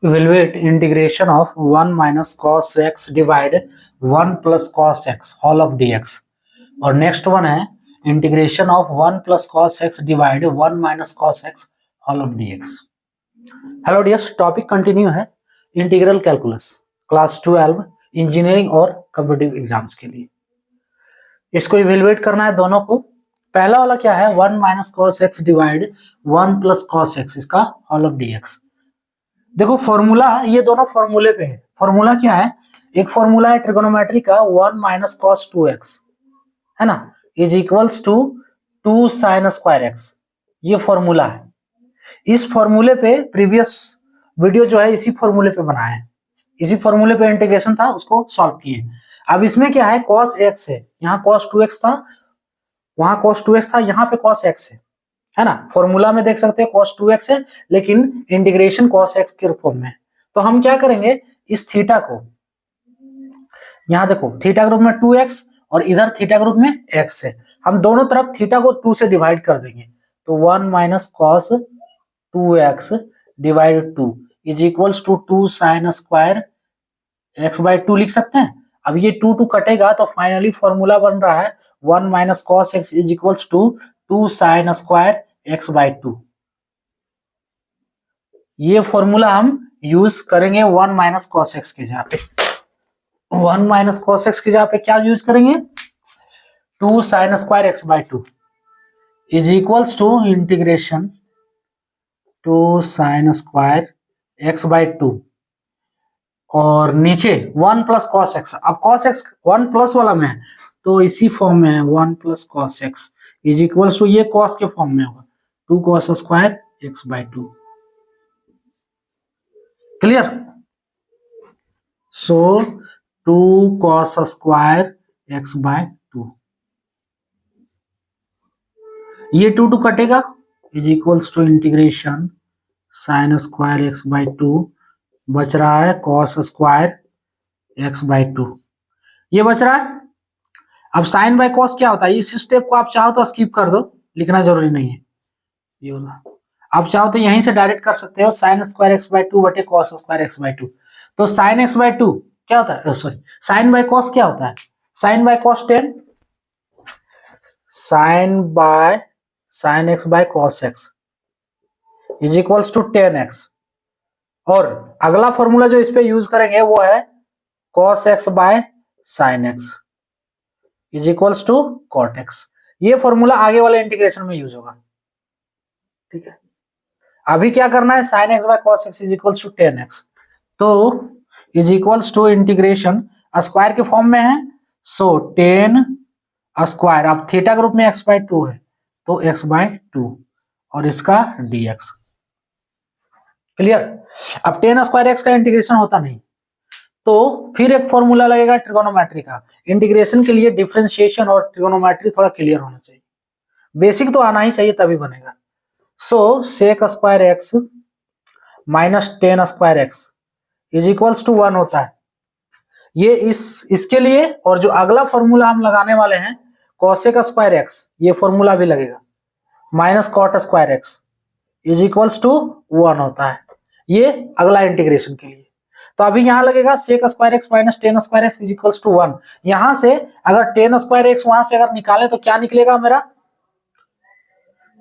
evaluate integration of 1 minus cos x divide 1 plus cos x whole of dx। और next one है integration of 1 plus cos x divide 1 minus cos x whole of dx। Hello dears, topic continue है integral calculus class 12 engineering और competitive exams के लिए। इसको evaluate करना है दोनों को। पहला वाला क्या है 1 minus cos x divide 1 plus cos x इसका होल ऑफ dx। देखो फॉर्मूला, ये दोनों फॉर्मूले पे है। फॉर्मूला क्या है, एक फॉर्मूला है ट्रिगोनोमेट्री का 1 माइनस cos 2x है ना, is equals to 2 sine square x. ये फॉर्मूला है। इस फॉर्मूले पे प्रीवियस वीडियो जो है इसी फॉर्मूले पे बनाया है, इसी फॉर्मूले पे इंटीग्रेशन था, उसको सॉल्व किए। अब इसमें क्या है cos x है, यहाँ cos 2x था, वहां cos 2x था, यहाँ पे cos x है ना। फॉर्मूला में देख सकते हैं cos 2x है, लेकिन इंटीग्रेशन cos x के फॉर्म में है। तो हम क्या करेंगे, इस थीटा को, यहाँ देखो थीटा ग्रुप में 2x और इधर थीटा ग्रुप में x है, हम दोनों तरफ थीटा को 2 से डिवाइड कर देंगे। तो 1 minus cos 2x divide 2 is equals to 2 sine square x by 2 लिख सकते हैं। अब ये 2 कटेगा तो फाइनली फॉर्मूला बन रहा है 1 minus cos x is equals to 2 sine square x by 2। ये फॉर्मूला हम यूज करेंगे 1 माइनस cos x के जगह पे। 1 माइनस cos x की जगह पे क्या यूज करेंगे, 2 sine square x by 2 is equals to integration 2 sine square x by 2 और नीचे 1 प्लस cos x। अब cos x 1 प्लस वाला में है तो इसी फॉर्म में है 1 plus cos x is equals to, ये cos के फॉर्म में होगा 2 cos square x by 2। Clear. So 2 cos square x by 2, ये 2 कटेगा is equals to integration sine square x by 2, बच रहा है cos स्क्वायर x बाय 2, ये बच रहा है। अब साइन बाय cos क्या होता है, इस स्टेप को आप चाहो तो स्किप कर दो, लिखना जरूरी नहीं है। ये होगा, आप चाहो तो यहीं से डायरेक्ट कर सकते हो, साइन स्क्वायर x बाय 2 बटे cos स्क्वायर x बाय 2। तो साइन x बाय 2 क्या होता है, सॉरी साइन बाय cos क्या होता है, sine by cos 10, sine by sine x by cos x is equals to 10x। और अगला फॉर्मूला जो इस पे यूज करेंगे वो है cos x by sine x is equals to cot x। ये फॉर्मूला आगे वाले इंटीग्रेशन में यूज होगा, ठीक है। अभी क्या करना है, sine x by cos x is equals to 10x, तो is equals to integration square के फॉर्म में है, सो 10 स्क्वायर, अब थीटा ग्रुप में x बाय 2 है तो x बाय 2 और इसका dx। क्लियर। अब 10 स्क्वायर x का इंटीग्रेशन होता नहीं, तो फिर एक फॉर्मूला लगेगा ट्रिगोनोमेट्री का। इंटीग्रेशन के लिए डिफरेंशिएशन और ट्रिगोनोमेट्री थोड़ा क्लियर होना चाहिए, बेसिक तो आना ही चाहिए तभी बनेगा। So sec square x minus 10 square x is equals to 1 होता है। ये इसके लिए, और जो अगला फॉर्मूला हम लगाने वाले हैं कोसेक स्क्वायर एक्स, ये फॉर्मूला भी लगेगा minus cot square x is equals to 1 होता है, ये अगला इंटीग्रेशन के लिए। तो अभी यहां लगेगा sec square x minus 10 square x is equals to 1। यहां से अगर 10 स्क्वायर एक्स वहां से अगर निकाले तो क्या निकलेगा, मेरा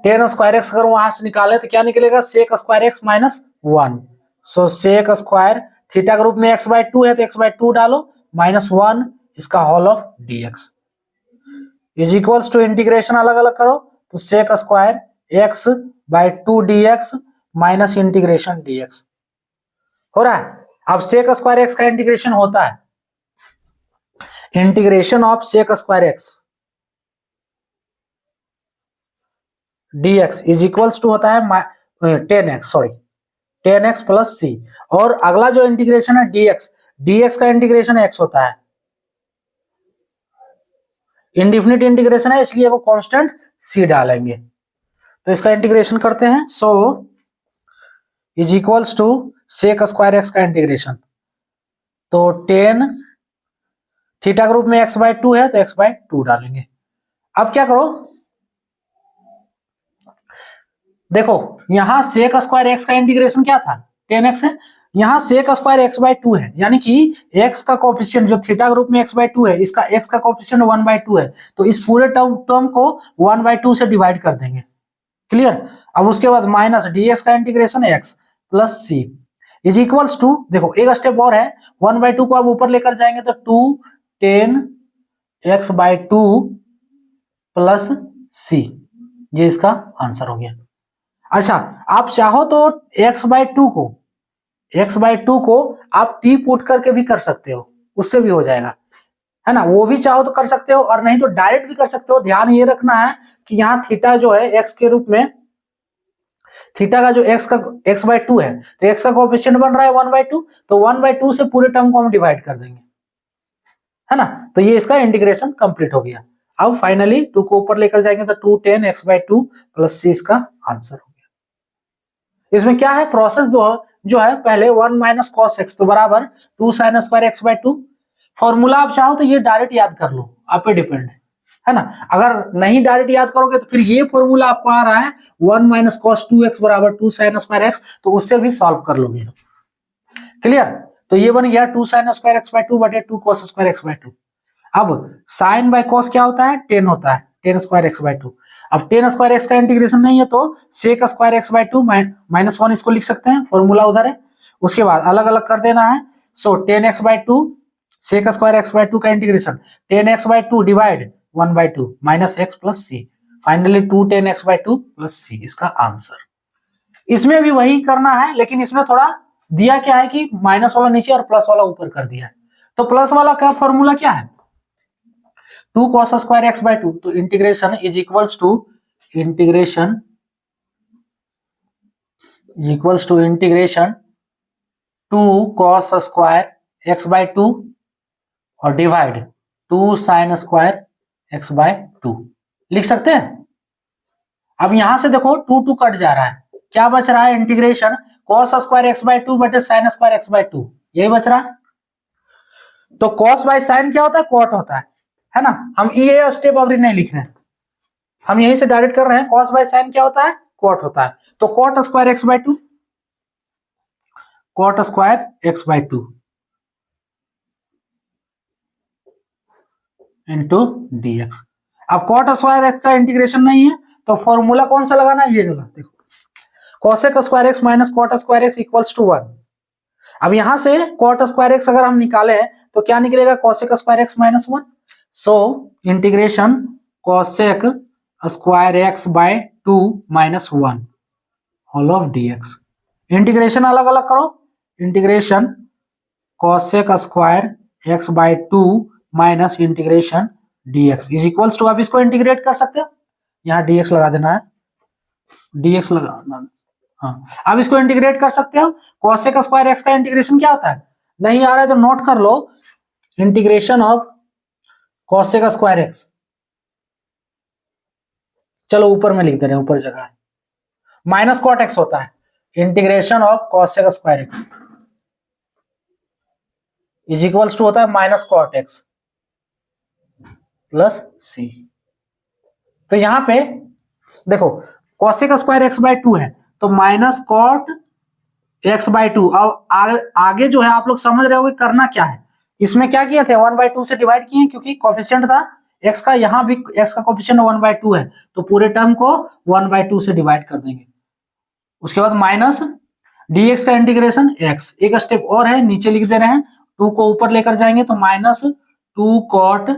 10 स्क्वायर एक्स अगर वहां से निकाले तो क्या निकलेगा, सेक स्क्वायर एक्स माइनस 1। सो सेक स्क्वायर, थीटा ग्रुप में x बाय 2 है तो x बाय 2 डालो माइनस 1 इसका whole of dx is equals to integration अलग अलग करो तो sec square x by 2 dx minus integration dx हो रहा है। अब सेक स्क्वायर x का इंटीग्रेशन होता है, integration of sec square x dx is equals to होता है 10x, sorry 10x plus c। और अगला जो इंटीग्रेशन है dx का इंटीग्रेशन x होता है, इंडिफिनिट इंटीग्रेशन है इसलिए वो कांस्टेंट c डालेंगे। तो इसका इंटीग्रेशन करते हैं, so is equals to sec square x का इंटीग्रेशन, तो 10 थीटा ग्रुप में x बाय 2 है तो x बाय 2 डालेंगे। अब क्या करो, देखो यहां सेक स्क्वायर x का इंटीग्रेशन क्या था 10x है, यहाँ sec square x by two है, यानी कि एक्स का कोफिशिएंट जो थीटा ग्रुप में एक्स बाय टू है, इसका एक्स का कोफिशिएंट 1/2 है, तो इस पूरे टर्म को 1/2 से डिवाइड कर देंगे। क्लियर। अब उसके बाद माइनस dx का integration x plus C is equals to, देखो एक स्टेप और है, 1/2 को आप ऊपर लेकर जाएंगे तो 2 10 x/2 प्लस सी, ये इसका आंसर हो गया। अच्छा, आप चाहो तो x/2 को आप t पुट करके भी कर सकते हो, उससे भी हो जाएगा, है ना, वो भी चाहो तो कर सकते हो, और नहीं तो डायरेक्ट भी कर सकते हो। ध्यान ये रखना है कि यहाँ थीटा जो है x के रूप में, थीटा का जो x/2 है, तो x का कोएफिशिएंट बन रहा है 1/2, तो 1/2 से पूरे टर्म को हम डिवाइड कर देंगे, है ना, तो ये इसका इंटीग्रेशन कंप्लीट हो गया। अब फाइनली 2 को ऊपर लेकर जाएंगे तो 2 10 x/2 प्लस c इसका आंसर हो गया। इसमें क्या है, प्रोसेस जो है पहले 1 माइनस कॉस एक्स तो बराबर 2 साइन स्क्वायर x/2। फॉर्मूला आप चाहो तो ये डायरेक्ट याद कर लो, आप पे डिपेंड है ना। अगर नहीं डायरेक्ट याद करोगे तो फिर ये फॉर्मूला आपको आ रहा है 1 माइनस कॉस 2x बराबर 2 साइन स्क्वायर एक्स, तो उससे भी सॉल्व कर लोगे। क्लियर। तो ये बन गया 2 साइन स्क्वायर x/2 बटे 2 कॉस स्क्वायर x/2। अब साइन बाय कॉस क्या होता है, 10 होता है, 10 स्क्वायर x/2। अब 10 स्क्वायर एक्स का इंटीग्रेशन नहीं है तो सेक स्क्वायर x/2 माइनस 1 इसको लिख सकते हैं, फॉर्मूला उधर है। उसके बाद अलग अलग कर देना है, सो 10x/2 सेक स्क्वायर x/2 का integration 10x/2 divide 1/2 minus x plus C, finally 2 10x/2 plus C इसका आंसर। इसमें भी वही करना है, लेकिन इसमें थोड़ा दिया क्या है कि माइनस वाला नीचे और प्लस वाला ऊपर कर दिया है। तो प्लस वाला का फॉर्मूला क्या है, 2 cos स्क्वायर x/2, तो integration is equals to integration 2 cos square x/2 और डिवाइड 2 साइन स्क्वायर x/2 लिख सकते हैं। अब यहां से देखो 2 कट जा रहा है, क्या बच रहा है, इंटीग्रेशन cos स्क्वायर x/2 बटे साइन स्क्वायर x/2, यही बच रहा है। तो cos बाय साइन क्या होता है, cot होता है ना। हम ये स्टेप अभी नहीं लिख रहे हैं, हम यहीं से डायरेक्ट कर रहे हैं, cos बाय साइन क्या होता है, cot होता है। तो cot square x/2 into dx। अब cot स्क्वायर x का इंटीग्रेशन नहीं है तो फॉर्मूला कौन सा लगाना है, ये वाला देखो, cosec square x minus cot square x equals to 1। अब यहां से cot स्क्वायर x अगर हम निकाले तो क्या निकलेगा, cosec square x minus 1। So integration cosec square x by 2 minus 1 whole of dx। Integration अलग अलग करो, integration cosec square x by 2 minus integration dx is equals to, अब इसको इंटीग्रेट कर सकते हो, यहाँ dx लगा देना है, dx लगा, हाँ अब इसको इंटीग्रेट कर सकते हो। cosec स्क्वायर x का इंटीग्रेशन क्या होता है, नहीं आ रहा है तो नोट कर लो, integration of cosec square x, चलो ऊपर में लिख दे रहे हैं, ऊपर जगह है, माइनस cot x होता है, integration of cosec square x is equals to होता है minus cot x plus C. तो यहां पे देखो cosec स्क्वायर x/2 है तो माइनस cot x/2। अब आगे जो है आप लोग समझ रहे होगे करना क्या है, इसमें क्या किए थे, 1/2 से डिवाइड किए, क्योंकि कोफिशिएंट था x का, यहाँ भी x का कोफिशिएंट 1/2 है, तो पूरे टर्म को 1/2 से डिवाइड कर देंगे। उसके बाद माइनस dx का इंटीग्रेशन x, एक स्टेप और है, नीचे लिख दे रहे हैं, 2 को ऊपर लेकर जाएंगे तो minus 2 cot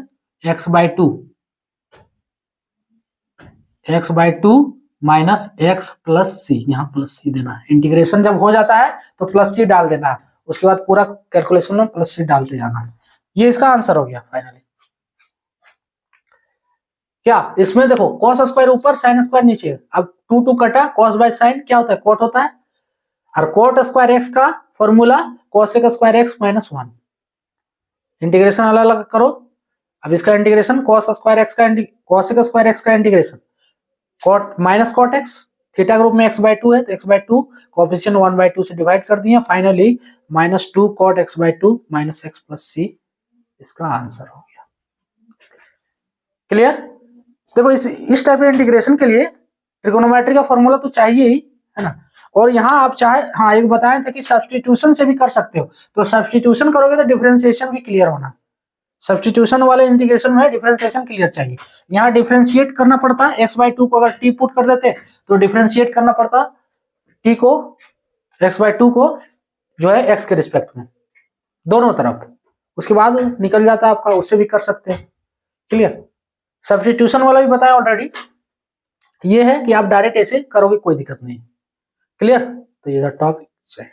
x/2 minus x plus C, यहाँ प्लस सी देना है, इंटीग्रेशन जब हो जाता है तो प्लस सी डाल देना है, उसके बाद पूरा कैलकुलेशन में प्लस सी डालते जाना है। ये इसका आंसर हो गया फाइनली। क्या इसमें देखो cos स्क्वायर ऊपर साइन स्क्वायर नीचे, अब 2 कटा, cos बाय साइन क्या होता है, cot होता है, और cot स्क्वायर x का formula cosec square x minus 1, integration अलग अलग करो। अब इसका इंटीग्रेशन cos स्क्वायर x का cosec स्क्वायर x का integration cot minus cot x, theta group में x/2 है तो x/2 कोएफिशिएंट 1/2 से डिवाइड कर दिए, finally minus 2 cot x/2 minus x plus C इसका आंसर हो गया। क्लियर। देखो इस टाइप के इंटीग्रेशन के लिए ट्रिगोनोमेट्री का फॉर्मूला तो चाहिए ही, है ना। और यहाँ आप चाहे, हाँ एक बताए थे कि सब्स्टिट्यूशन से भी कर सकते हो, तो सब्स्टिट्यूशन करोगे तो डिफरेंशिएशन भी क्लियर होना, सब्स्टिट्यूशन वाले इंटीग्रेशन में डिफरेंशिएशन क्लियर चाहिए। यहाँ डिफरेंशिएट करना पड़ता है, x/2 को अगर t पुट कर देते तो डिफरेंशिएट करना पड़ता t को, x/2 को जो है x के रिस्पेक्ट में दोनों तरफ, उसके बाद निकल जाता है आपका, उससे भी कर सकते हैं। क्लियर, सब्स्टिट्यूशन वाला भी बताया ऑलरेडी, ये है कि आप डायरेक्ट ऐसे करोगे कोई दिक्कत नहीं। क्लियर, तो ये टॉपिक है।